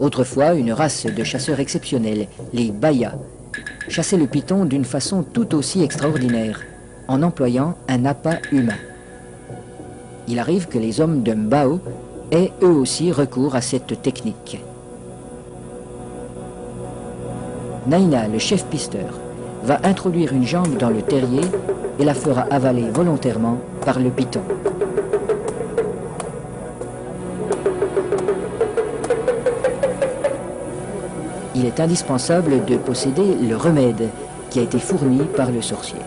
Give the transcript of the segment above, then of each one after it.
Autrefois, une race de chasseurs exceptionnels, les Bayas, chassaient le python d'une façon tout aussi extraordinaire, en employant un appât humain. Il arrive que les hommes de Mbao aient eux aussi recours à cette technique. Naina, le chef pisteur, va introduire une jambe dans le terrier et la fera avaler volontairement par le python. Il est indispensable de posséder le remède qui a été fourni par le sorcier.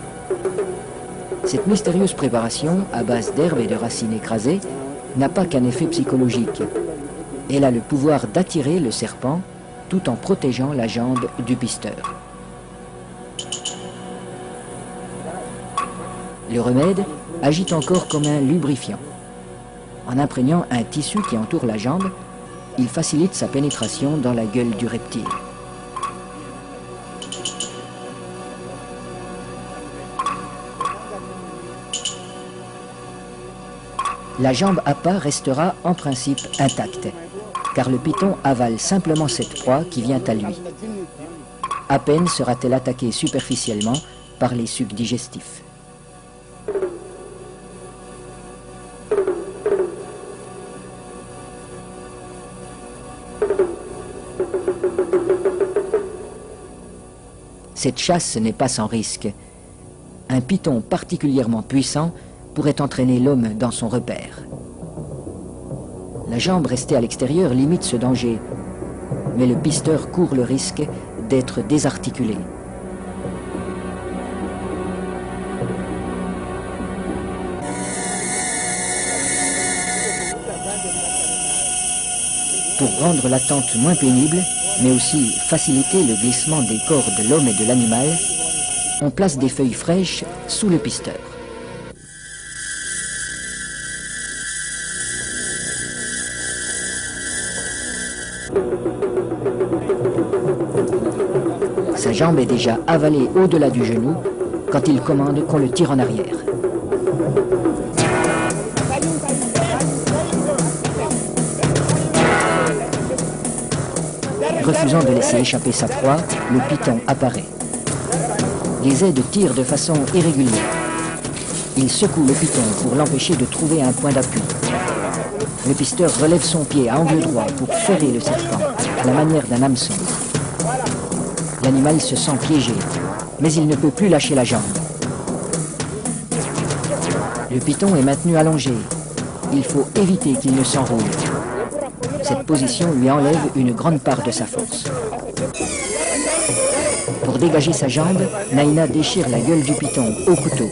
Cette mystérieuse préparation, à base d'herbes et de racines écrasées, n'a pas qu'un effet psychologique. Elle a le pouvoir d'attirer le serpent tout en protégeant la jambe du pisteur. Le remède agit encore comme un lubrifiant. En imprégnant un tissu qui entoure la jambe, il facilite sa pénétration dans la gueule du reptile. La jambe appât restera en principe intacte, car le python avale simplement cette proie qui vient à lui. À peine sera-t-elle attaquée superficiellement par les sucs digestifs. Cette chasse n'est pas sans risque. Un python particulièrement puissant pourrait entraîner l'homme dans son repère. La jambe restée à l'extérieur limite ce danger, mais le pisteur court le risque d'être désarticulé. Pour rendre l'attente moins pénible, mais aussi faciliter le glissement des corps de l'homme et de l'animal, on place des feuilles fraîches sous le pisteur. Sa jambe est déjà avalée au-delà du genou quand il commande qu'on le tire en arrière. Refusant de laisser échapper sa proie, le python apparaît. Les aides tirent de façon irrégulière. Il secoue le python pour l'empêcher de trouver un point d'appui. Le pisteur relève son pied à angle droit pour ferrer le serpent, à la manière d'un hameçon. L'animal se sent piégé, mais il ne peut plus lâcher la jambe. Le python est maintenu allongé. Il faut éviter qu'il ne s'enroule. Cette position lui enlève une grande part de sa force. Pour dégager sa jambe, Naina déchire la gueule du python au couteau.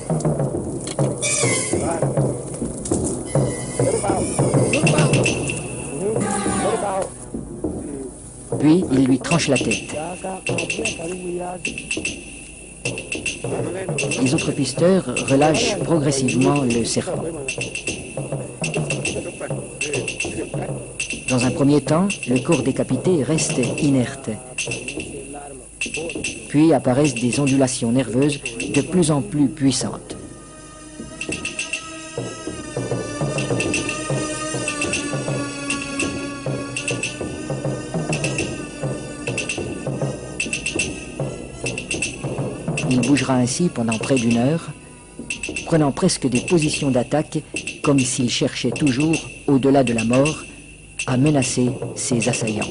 Puis, il lui tranche la tête. Les autres pisteurs relâchent progressivement le serpent. Dans un premier temps, le corps décapité reste inerte. Puis apparaissent des ondulations nerveuses de plus en plus puissantes. Il bougera ainsi pendant près d'une heure, prenant presque des positions d'attaque comme s'il cherchait toujours, au-delà de la mort, à menacer ses assaillants.